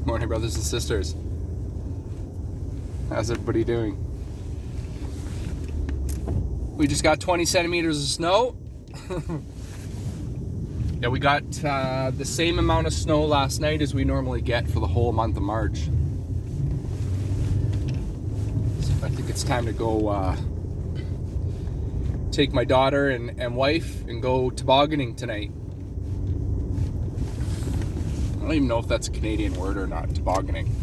Morning, brothers and sisters. How's everybody doing? We just got 20 centimeters of snow. Yeah, we got the same amount of snow last night as we normally get for the whole month of March. So I think it's time to go take my daughter and wife and go tobogganing tonight. I don't even know if that's a Canadian word or not, tobogganing.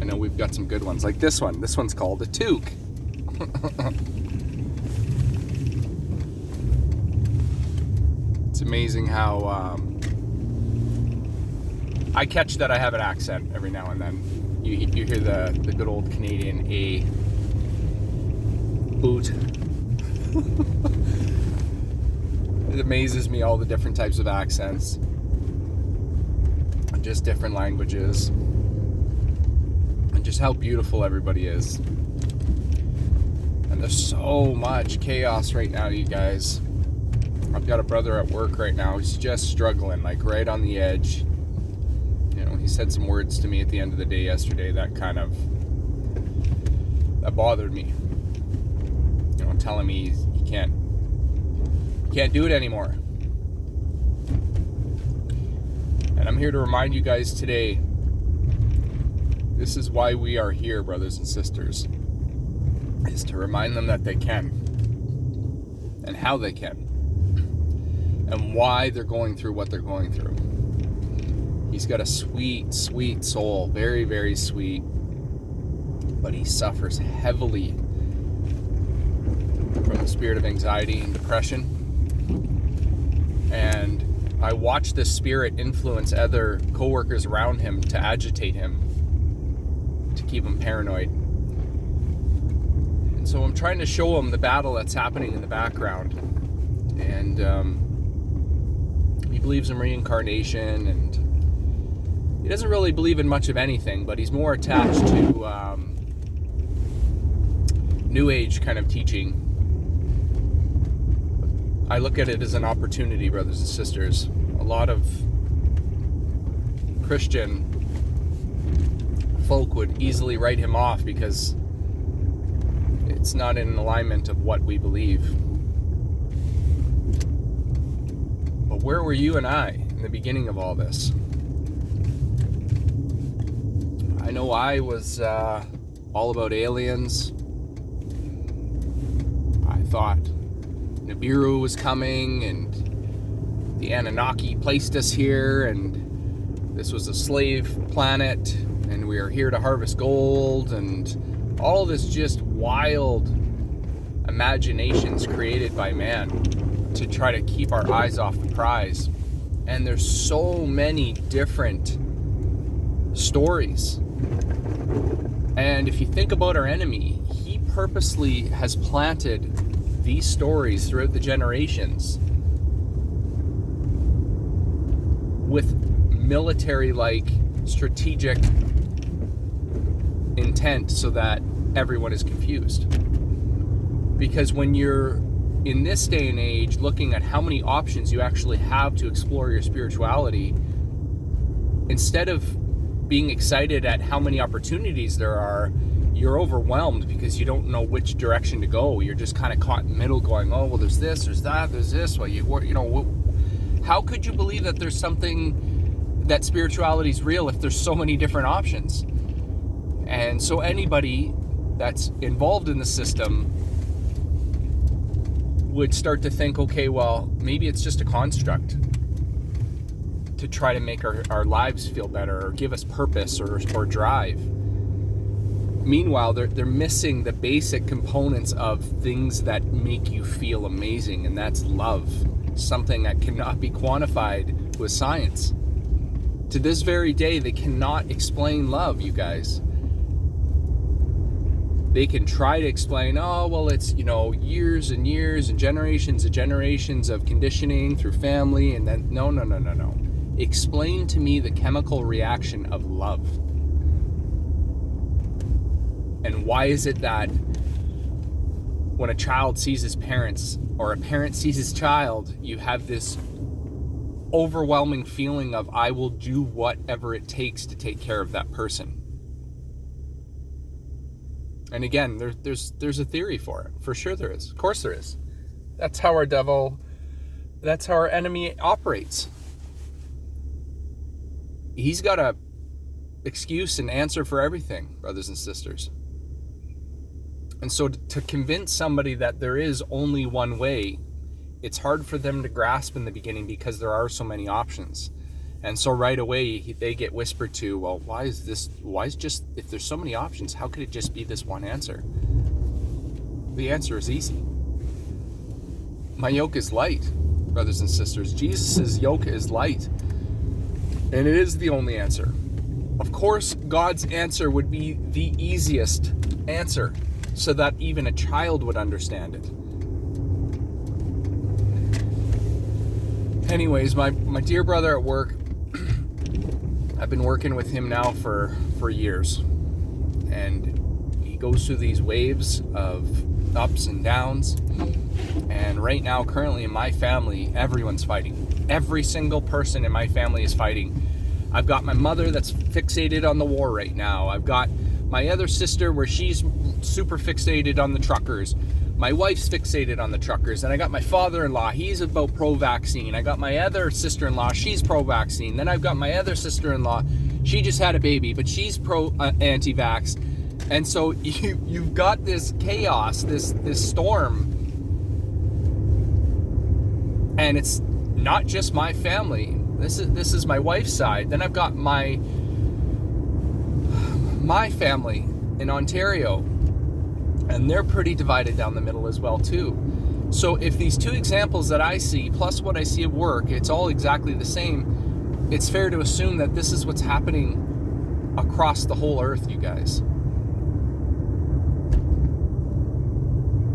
I know we've got some good ones, like this one. This one's called a toque. It's amazing how I catch that I have an accent every now and then. You hear the good old Canadian A boot. It amazes me, all the different types of accents. Just different languages. And just how beautiful everybody is. And there's so much chaos right now, you guys. I've got a brother at work right now. He's just struggling, like right on the edge. You know, he said some words to me at the end of the day yesterday that bothered me. You know, telling me he can't do it anymore. And I'm here to remind you guys today, this is why we are here, brothers and sisters, is to remind them that they can, and how they can, and why they're going through what they're going through. He's got a sweet, sweet soul, very, very sweet, but he suffers heavily from the spirit of anxiety and depression. And I watched this spirit influence other co-workers around him to agitate him, to keep him paranoid. And so I'm trying to show him the battle that's happening in the background. And he believes in reincarnation, and he doesn't really believe in much of anything, but he's more attached to New Age kind of teaching. I look at it as an opportunity, brothers and sisters. A lot of Christian folk would easily write him off because it's not in alignment of what we believe. But where were you and I in the beginning of all this? I know I was all about aliens. I thought Nibiru was coming and the Anunnaki placed us here, and this was a slave planet, and we are here to harvest gold, and all this just wild imaginations created by man to try to keep our eyes off the prize. And there's so many different stories. And if you think about our enemy, he purposely has planted these stories throughout the generations with military-like strategic intent so that everyone is confused. Because when you're in this day and age looking at how many options you actually have to explore your spirituality, instead of being excited at how many opportunities there are, you're overwhelmed because you don't know which direction to go. You're just kind of caught in the middle going, oh, well, there's this, there's that, there's this. Well, you know, how could you believe that there's something, that spirituality is real if there's so many different options? And so anybody that's involved in the system would start to think, okay, well, maybe it's just a construct to try to make our lives feel better or give us purpose or drive. Meanwhile, they're missing the basic components of things that make you feel amazing, and that's love, something that cannot be quantified with science. To this very day, they cannot explain love, you guys. They can try to explain, oh, well, it's, you know, years and years and generations of conditioning through family, and then, no. Explain to me the chemical reaction of love. And why is it that when a child sees his parents, or a parent sees his child, you have this overwhelming feeling of I will do whatever it takes to take care of that person. And again, there's a theory for it. For sure there is. Of course there is. That's how our enemy operates. He's got a excuse and answer for everything, brothers and sisters. And so to convince somebody that there is only one way, it's hard for them to grasp in the beginning because there are so many options. And so right away they get whispered to, well, why is just, if there's so many options, how could it just be this one answer? The answer is easy. My yoke is light, brothers and sisters. Jesus' yoke is light. And it is the only answer. Of course, God's answer would be the easiest answer so that even a child would understand it. Anyways, my dear brother at work, I've been working with him now for years, and he goes through these waves of ups and downs. And right now, currently in my family, everyone's fighting. Every single person in my family is fighting. I've got my mother that's fixated on the war right now. I've got my other sister where she's super fixated on the truckers. My wife's fixated on the truckers. And I got my father-in-law, he's about pro-vaccine. I got my other sister-in-law, she's pro-vaccine. Then I've got my other sister-in-law, she just had a baby, but she's anti-vax. And so you've got this chaos, this storm. And it's not just my family. This is my wife's side. Then I've got my family in Ontario. And they're pretty divided down the middle as well too. So if these two examples that I see, plus what I see at work, it's all exactly the same, it's fair to assume that this is what's happening across the whole earth, you guys.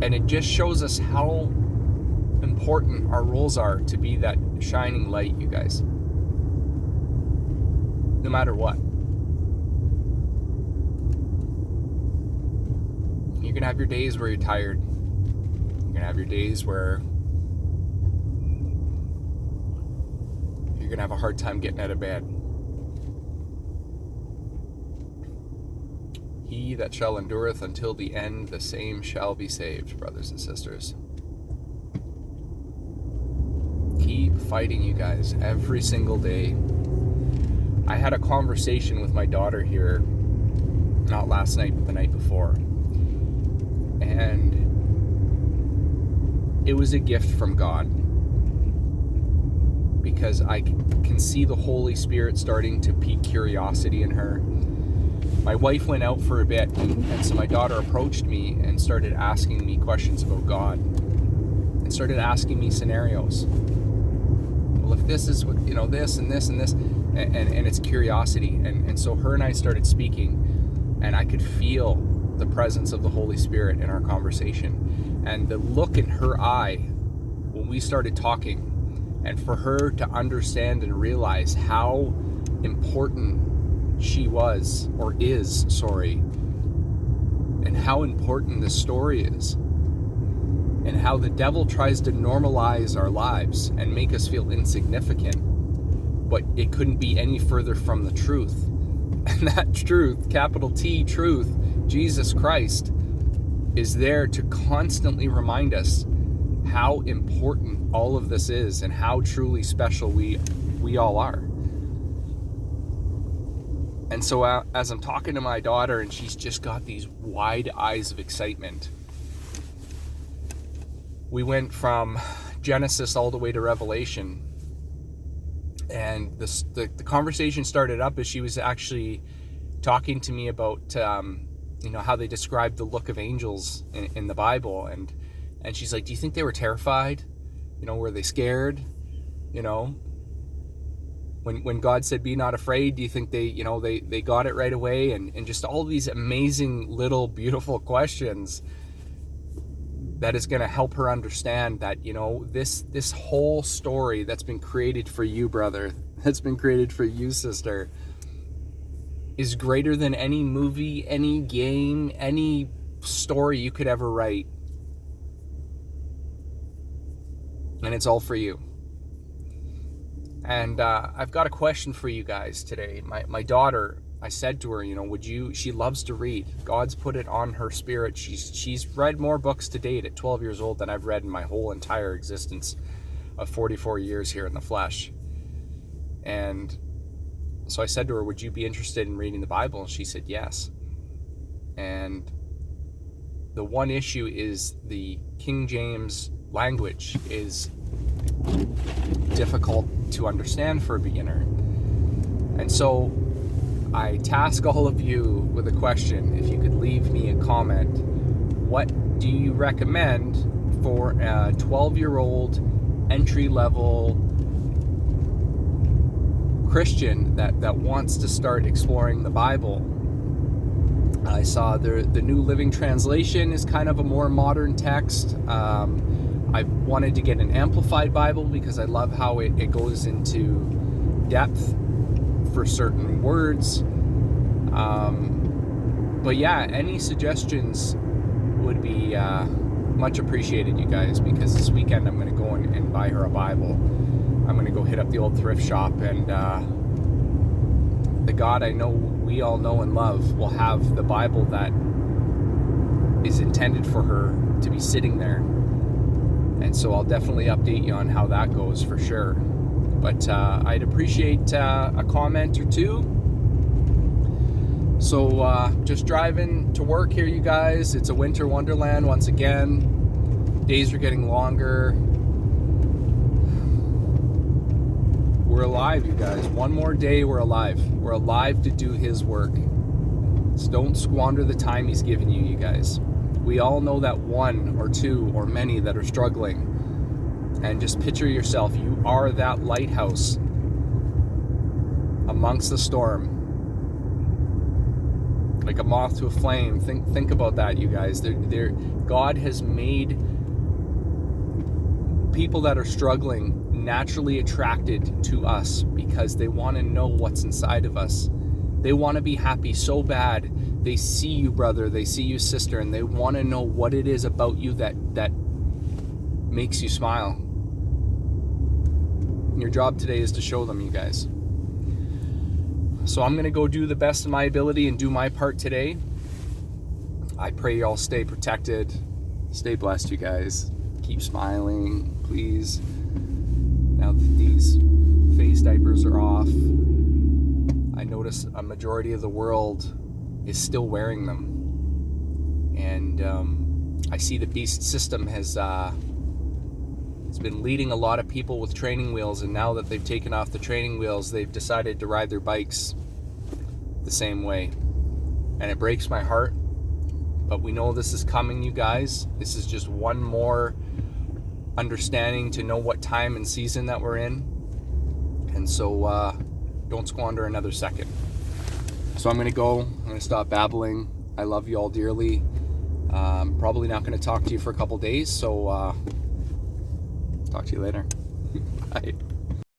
And it just shows us how important our roles are to be that shining light, you guys. No matter what. You're going to have your days where you're tired. You're going to have your days where you're going to have a hard time getting out of bed. He that shall endureth until the end, the same shall be saved, brothers and sisters. Keep fighting, you guys, every single day. I had a conversation with my daughter here, not last night, but the night before. And it was a gift from God, because I can see the Holy Spirit starting to pique curiosity in her. My wife went out for a bit, and so my daughter approached me and started asking me questions about God, and started asking me scenarios. Well, if this is what, this and this and this, and it's curiosity. And so her and I started speaking, and I could feel the presence of the Holy Spirit in our conversation, and the look in her eye when we started talking, and for her to understand and realize how important she was, or is, and how important this story is, and how the devil tries to normalize our lives and make us feel insignificant, but it couldn't be any further from the truth. And that truth, capital T, truth, Jesus Christ, is there to constantly remind us how important all of this is and how truly special we all are. And so as I'm talking to my daughter, and she's just got these wide eyes of excitement, we went from Genesis all the way to Revelation. And the conversation started up as she was actually talking to me about how they describe the look of angels in the Bible, and she's like, do you think they were terrified? Were they scared? When God said, be not afraid, do you think they got it right away? And just all these amazing little beautiful questions that is going to help her understand that, this whole story that's been created for you, brother, that's been created for you, sister, is greater than any movie, any game, any story you could ever write. And it's all for you. And I've got a question for you guys today. My daughter, I said to her, she loves to read. God's put it on her spirit. She's read more books to date at 12 years old than I've read in my whole entire existence of 44 years here in the flesh. And so I said to her, would you be interested in reading the Bible? And she said yes. And the one issue is the King James language is difficult to understand for a beginner. And so I task all of you with a question. If you could leave me a comment, what do you recommend for a 12-year-old entry-level Christian that wants to start exploring the Bible? I saw the New Living Translation is kind of a more modern text. I wanted to get an Amplified Bible because I love how it goes into depth for certain words. But yeah, any suggestions would be much appreciated, you guys, because this weekend I'm going to go and buy her a Bible. I'm going to go hit up the old thrift shop, and the God I know we all know and love will have the Bible that is intended for her to be sitting there. And so I'll definitely update you on how that goes for sure. But I'd appreciate a comment or two. So just driving to work here, you guys. It's a winter wonderland once again. Days are getting longer. We're alive, you guys. One more day, we're alive. We're alive to do His work. So don't squander the time He's given you, you guys. We all know that one or two or many that are struggling. And just picture yourself, you are that lighthouse amongst the storm. Like a moth to a flame. Think about that, you guys. God has made people that are struggling naturally attracted to us because they want to know what's inside of us. They want to be happy so bad. They see you, brother, they see you, sister, and they want to know what it is about you that makes you smile. And your job today is to show them, you guys. So I'm going to go do the best of my ability and do my part today. I pray you all stay protected. Stay blessed, you guys. Keep smiling, please. Now that these face diapers are off, I notice a majority of the world is still wearing them. And I see the beast system has been leading a lot of people with training wheels, and now that they've taken off the training wheels, they've decided to ride their bikes the same way. And it breaks my heart, but we know this is coming, you guys. This is just one more understanding to know what time and season that we're in. And so don't squander another second. So I'm going to stop babbling. I love you all dearly. Probably not going to talk to you for a couple days, so talk to you later. Bye.